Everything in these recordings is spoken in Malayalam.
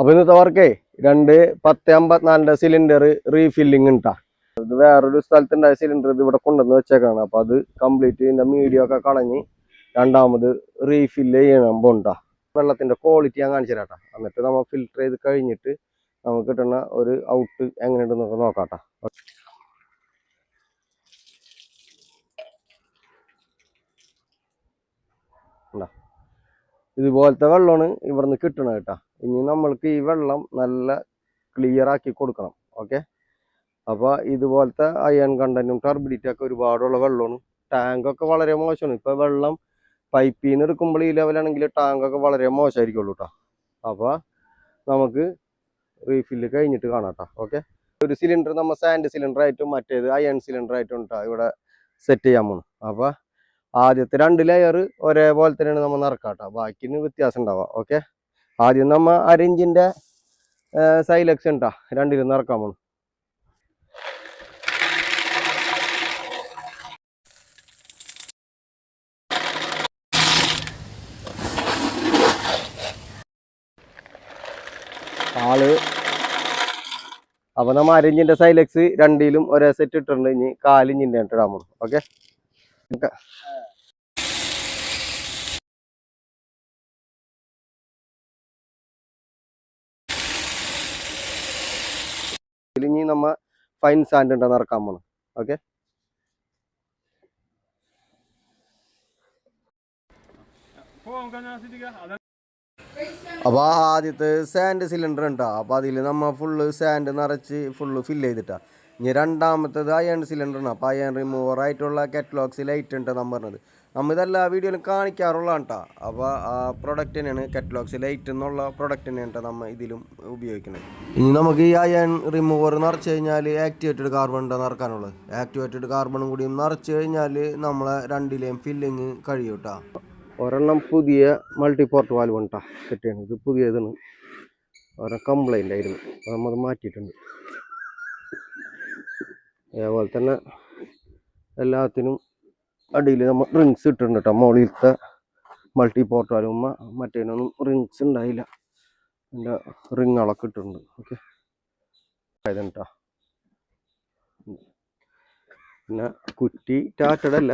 അപ്പൊ ഇന്നത്തെ വർക്കേ 2 1054 സിലിണ്ടർ റീഫില്ലിംഗ് ഉണ്ടാ. ഇത് വേറൊരു സ്ഥലത്തുണ്ടായ സിലിണ്ടർ ഇത് ഇവിടെ കൊണ്ടുവന്ന് വെച്ചേക്കാണ്. അപ്പൊ അത് കംപ്ലീറ്റ് ഇതിന്റെ മീഡിയം ഒക്കെ കളഞ്ഞ് രണ്ടാമത് റീഫില്ല് ചെയ്യണം പോണ്ടാ. വെള്ളത്തിന്റെ ക്വാളിറ്റി ഞാൻ കാണിച്ചു തരാട്ടാ. എന്നിട്ട് നമ്മൾ ഫിൽറ്റർ ചെയ്ത് കഴിഞ്ഞിട്ട് നമുക്ക് കിട്ടുന്ന ഒരു ഔട്ട് എങ്ങനെയുണ്ടെന്നൊക്കെ നോക്കാട്ടാ. ഇതുപോലത്തെ വെള്ളമാണ് ഇവിടുന്ന് കിട്ടണത് കേട്ടാ. ഇനി നമ്മൾക്ക് ഈ വെള്ളം നല്ല ക്ലിയർ ആക്കി കൊടുക്കണം. ഓക്കെ, അപ്പോൾ ഇതുപോലത്തെ അയൺ കണ്ടന്റും ടർബിഡിറ്റി ഒക്കെ ഒരുപാടുള്ള വെള്ളമാണ്. ടാങ്കൊക്കെ വളരെ മോശമാണ്. ഇപ്പോൾ വെള്ളം പൈപ്പിൽ നിന്ന് എടുക്കുമ്പോൾ ഈ ലെവലാണെങ്കിൽ ടാങ്കൊക്കെ വളരെ മോശമായിരിക്കുള്ളൂ കേട്ടോ. അപ്പോൾ നമുക്ക് റീഫില്ല് കഴിഞ്ഞിട്ട് കാണാം കേട്ടോ. ഓക്കെ, ഒരു സിലിണ്ടർ നമ്മൾ സാൻഡ് സിലിണ്ടർ ആയിട്ടും മറ്റേത് അയൺ സിലിണ്ടർ ആയിട്ടും കേട്ടോ ഇവിടെ സെറ്റ് ചെയ്യാൻ പോകുന്നു. അപ്പോൾ ആദ്യത്തെ 2 ലെയർ ഒരേപോലെ തന്നെയാണ് നമ്മൾ നിറക്കാം കേട്ടോ. ബാക്കിന് വ്യത്യാസം ഉണ്ടാവാം. ഓക്കെ, ആദ്യം നമ്മൾ 1/2 ഇഞ്ചിൻ്റെ സൈലക്സ് ഉണ്ടാ 2ലും നിറക്കാൻ പോകുന്നു. അപ്പൊ നമ്മ 1/2 ഇഞ്ചിന്റെ സൈലക്സ് 2ലും ഒരേ സെറ്റ് ഇട്ടിട്ടുണ്ട്. ഇനി 4 ഇഞ്ചിന്റെ ഇടാൻ പോകും. ഓക്കെ, ഇനി നമ്മ ഫൈൻ സാൻഡ് ഉണ്ടോ നിറക്കാൻ പോണം. ഓക്കെ, അപ്പോൾ ആദ്യത്തെ സാൻഡ് സിലിണ്ടർ ഉണ്ടോ. അപ്പോൾ അതിൽ നമ്മൾ ഫുള്ള് സാൻഡ് നിറച്ച് ഫുള്ള് ഫില്ല് ചെയ്തിട്ടാ. ഇനി രണ്ടാമത്തത് അയൺ സിലിണ്ടർ ഉണ്ട്. അപ്പോൾ അയൺ റിമൂവർ ആയിട്ടുള്ള കെറ്റ്ലോക്സ് ലൈറ്റ് ഉണ്ട് നമ്മൾ പറഞ്ഞത്. നമ്മൾ ഇതെല്ലാ വീഡിയോയിലും കാണിക്കാറുള്ളതാണ് കേട്ടോ. അപ്പോൾ ആ പ്രൊഡക്റ്റ് തന്നെയാണ് കെറ്റ്ലോക്സ് ലൈറ്റ് എന്നുള്ള പ്രൊഡക്റ്റ് തന്നെയാണ് കേട്ടോ നമ്മൾ ഇതിലും ഉപയോഗിക്കുന്നത്. ഇനി നമുക്ക് ഈ അയൺ റിമൂവർ നിറച്ച് കഴിഞ്ഞാൽ ആക്ടിവേറ്റഡ് കാർബൺ ഉണ്ടോ നിറക്കാനുള്ളത്. ആക്ടിവേറ്റഡ് കാർബണും കൂടിയും നിറച്ച് കഴിഞ്ഞാൽ നമ്മളെ 2ലെയും ഫില്ലിങ് കഴിയും കേട്ടോ. ഒരെണ്ണം പുതിയ മൾട്ടിപോർട്ട് വാൽവ് ഉണ്ടാ സെറ്റ് ചെയ്യണം. ഇത് പുതിയതാണ്, ഒരെണ്ണം കംപ്ലൈൻ്റ് ആയിരുന്നു. അപ്പോൾ നമ്മൾ മാറ്റിയിട്ടുണ്ട്. അതേപോലെ തന്നെ എല്ലാത്തിനും അടിയിൽ നമ്മൾ റിങ്സ് ഇട്ടിട്ടുണ്ട് കേട്ടോ. മുകളിലത്തെ മൾട്ടിപോർട്ട് വാൽവ് മറ്റേനൊന്നും റിങ്സ് ഉണ്ടായില്ല. അതിൻ്റെ റിങ്ങുകളൊക്കെ ഇട്ടിട്ടുണ്ട്. ഓക്കെ, ആയതാണ് കേട്ടോ. പിന്നെ കുറ്റി ടാറ്റഡല്ല.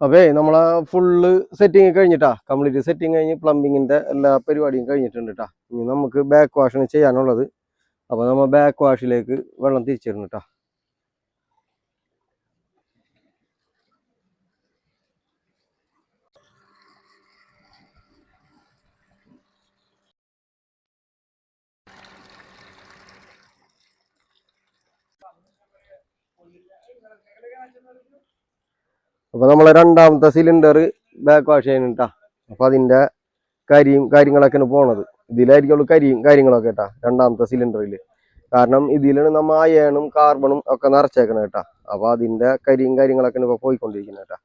അപ്പേ നമ്മളെ ഫുള്ള് സെറ്റിങ് കഴിഞ്ഞിട്ടാ. കംപ്ലീറ്റ് സെറ്റിങ് കഴിഞ്ഞ് പ്ലംബിങ്ങിന്റെ എല്ലാ പരിപാടിയും കഴിഞ്ഞിട്ടുണ്ട് കേട്ടാ. ഇനി നമുക്ക് ബാക്ക് വാഷാണ് ചെയ്യാനുള്ളത്. അപ്പോൾ നമ്മൾ ബാക്ക് വാഷിലേക്ക് വെള്ളം തിരിച്ചിരുന്നു കേട്ടോ. അപ്പോൾ നമ്മളെ രണ്ടാമത്തെ സിലിണ്ടർ ബാക്ക് വാഷ് ചെയ്യുന്നുണ്ടാ. അപ്പോൾ അതിൻ്റെ കരിയും കാര്യങ്ങളൊക്കെയാണ് പോണത്. ഇതിലായിരിക്കുള്ളൂ കരിയും കാര്യങ്ങളൊക്കെ കേട്ടാ രണ്ടാമത്തെ സിലിണ്ടറിൽ. കാരണം ഇതിലാണ് നമ്മൾ അയണും കാർബണും ഒക്കെ നിറച്ചേക്കണം കേട്ടാ. അപ്പോൾ അതിൻ്റെ കരിയും കാര്യങ്ങളൊക്കെയാണ് ഇപ്പോൾ പോയിക്കൊണ്ടിരിക്കുന്നത് കേട്ടാ.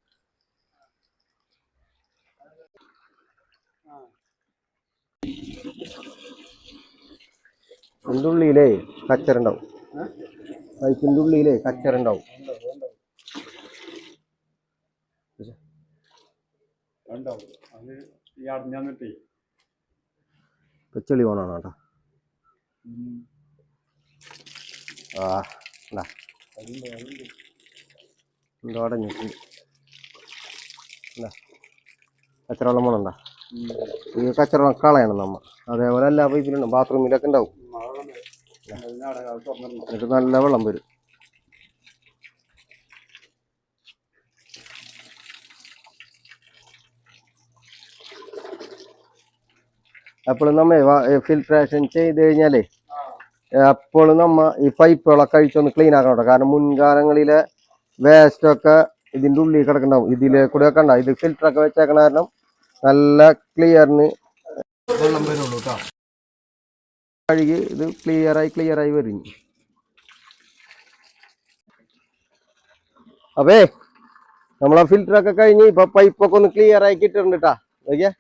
ഇതിൻ്റെ ഉള്ളിലേ കച്ചറുണ്ടാവും. പൈപ്പിൻ്റെ ഉള്ളിലേ കച്ചറുണ്ടാവും. ചെളി പോണാണ് കേട്ടോ. എന്തോ അടഞ്ഞിട്ടുണ്ട്. കച്ചറ വെള്ളം പോണണ്ട. ഈ കച്ചറ കളയണം നമ്മ. അതേപോലെ എല്ലാ പൈപ്പിലുണ്ടാവും. ബാത്റൂമിലൊക്കെ ഉണ്ടാവും. എന്നിട്ട് നല്ല വെള്ളം വരും. എപ്പോഴും നമ്മ ഫിൽട്രേഷൻ ചെയ്ത് കഴിഞ്ഞാലേ എപ്പോഴും നമ്മ ഈ പൈപ്പുകളൊക്കെ അഴിച്ചൊന്ന് ക്ലീൻ ആക്കണം കേട്ടോ. കാരണം മുൻകാലങ്ങളിലെ വേസ്റ്റൊക്കെ ഇതിൻ്റെ ഉള്ളിൽ കിടക്കണ്ടാവും. ഇതിലെ കൂടെ ഒക്കെ ഉണ്ടാവും. ഇത് ഫിൽറ്ററൊക്കെ വെച്ചേക്കണ കാരണം നല്ല ക്ലിയറിന് വെള്ളം വരുള്ളൂ കേട്ടോ. കഴുകി ഇത് ക്ലിയറായി വരും. അപ്പേ നമ്മളെ ഫിൽറ്ററൊക്കെ കഴിഞ്ഞ് ഇപ്പൊ പൈപ്പൊക്കെ ഒന്ന് ക്ലിയർ ആയി കിട്ടുന്നുണ്ട് കേട്ടാ. നോക്കിയേ,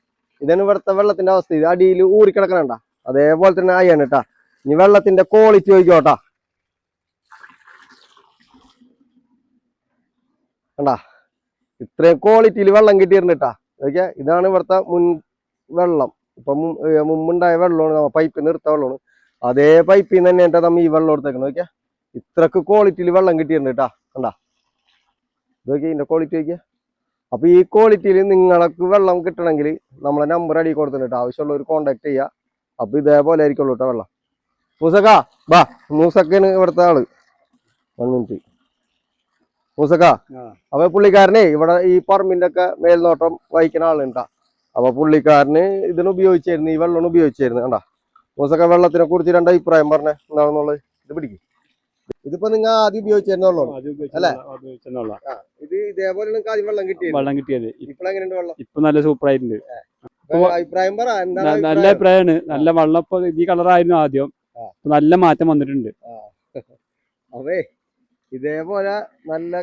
ഇതാണ് ഇവിടുത്തെ വെള്ളത്തിന്റെ അവസ്ഥ. ഇത് അടിയിൽ ഊറിക്കിടക്കണണ്ട അതേപോലെ തന്നെ ആയാണ് കേട്ടാ. ഇനി വെള്ളത്തിന്റെ ക്വാളിറ്റി നോക്കിക്കോട്ടാ. കണ്ടാ ഇത്രയും ക്വാളിറ്റിയിൽ വെള്ളം കിട്ടിയിട്ടുണ്ട് കേട്ടാ. ഓക്കെ, ഇതാണ് ഇവിടുത്തെ വെള്ളം. ഇപ്പൊ മുമ്പുണ്ടായ വെള്ളമാണ് പൈപ്പിൽ നിർത്ത വെള്ളമാണ്. അതേ പൈപ്പിൽ നിന്ന് തന്നെ നമ്മ ഈ വെള്ളം എടുത്തേക്കണം. ഓക്കെ, ഇത്രക്ക് ക്വാളിറ്റിയിൽ വെള്ളം കിട്ടിയിട്ടുണ്ട് കേട്ടാ. കണ്ടാ ഇതൊക്കെ ഇതിന്റെ ക്വാളിറ്റി നോക്കിയാ. അപ്പൊ ഈ ക്വാളിറ്റിയിൽ നിങ്ങൾക്ക് വെള്ളം കിട്ടണമെങ്കിൽ നമ്മളെ നമ്പർ അടി കൊടുത്തിട്ട് ആവശ്യമുള്ള ഒരു കോണ്ടാക്ട് ചെയ്യുക. അപ്പൊ ഇതേപോലെ ആയിരിക്കുള്ളൂ കേട്ടോ വെള്ളം. മൂസക്ക ബാ, മൂസക്കാണ് ഇവിടുത്തെ ആള്. 1 മിനിറ്റ് മൂസക്ക. അപ്പൊ പുള്ളിക്കാരനെ ഇവിടെ ഈ പറമ്പിന്റെ ഒക്കെ മേൽനോട്ടം വഹിക്കുന്ന ആളുണ്ടാ. അപ്പൊ പുള്ളിക്കാരന് ഇതിന് ഉപയോഗിച്ചായിരുന്നു, ഈ വെള്ളം ഉപയോഗിച്ചായിരുന്നു. കണ്ടാ മൂസക്ക വെള്ളത്തിനെ കുറിച്ച് 2 അഭിപ്രായം പറഞ്ഞേ എന്താണെന്നുള്ളത്. ഇത് പിടിക്കും. ഇതിപ്പോ നിങ്ങൾ ആദ്യം ഉപയോഗിച്ചിരുന്നുള്ളൂ അല്ലേ? ഇത് ഇതേപോലെ നിങ്ങൾക്ക് ആദ്യം വെള്ളം കിട്ടിയത്. ഇപ്പൊ എങ്ങനെയുണ്ട് വെള്ളം? ഇപ്പൊ നല്ല സൂപ്പർ ആയിട്ടുണ്ട്. അഭിപ്രായം പറ. നല്ല അഭിപ്രായമാണ്. നല്ല വെള്ളം ഇപ്പൊ ഈ കളറായിരുന്നു ആദ്യം, നല്ല മാറ്റം വന്നിട്ടുണ്ട്. അതെ, ഇതേപോലെ നല്ല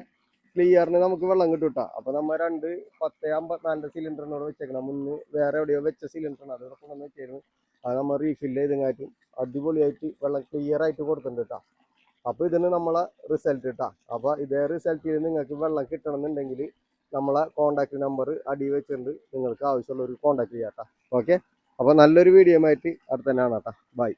ക്ലിയറിന് നമുക്ക് വെള്ളം കിട്ടും കേട്ടോ. അപ്പൊ നമ്മ 2 1054 സിലിണ്ടറിനോട് വെച്ചേക്കണം. മുന്നേ വേറെ എവിടെയോ വെച്ച സിലിണ്ടറാണ്, അതോടെ കൊണ്ടുവന്ന് വെച്ചായിരുന്നു. അത് നമ്മൾ റീഫില്ല് ചെയ്തെങ്ങാറ്റും അടിപൊളിയായിട്ട് വെള്ളം ക്ലിയർ ആയിട്ട് കൊടുത്തിട്ടുണ്ട് കേട്ടോ. അപ്പൊ ഇതിന് നമ്മളെ റിസൾട്ട് കിട്ടാ. അപ്പൊ ഇതേ റിസൾട്ടിൽ നിങ്ങൾക്ക് വെള്ളം കിട്ടണമെന്നുണ്ടെങ്കിൽ നമ്മളെ കോണ്ടാക്ട് നമ്പർ അടി വെച്ചിട്ടുണ്ട്. നിങ്ങൾക്ക് ആവശ്യമുള്ള ഒരു കോണ്ടാക്ട് ചെയ്യാം കേട്ടോ. ഓക്കെ, അപ്പൊ നല്ലൊരു വീഡിയോ ആയിട്ട് അടുത്ത് തന്നെയാണ് കേട്ടോ. ബൈ.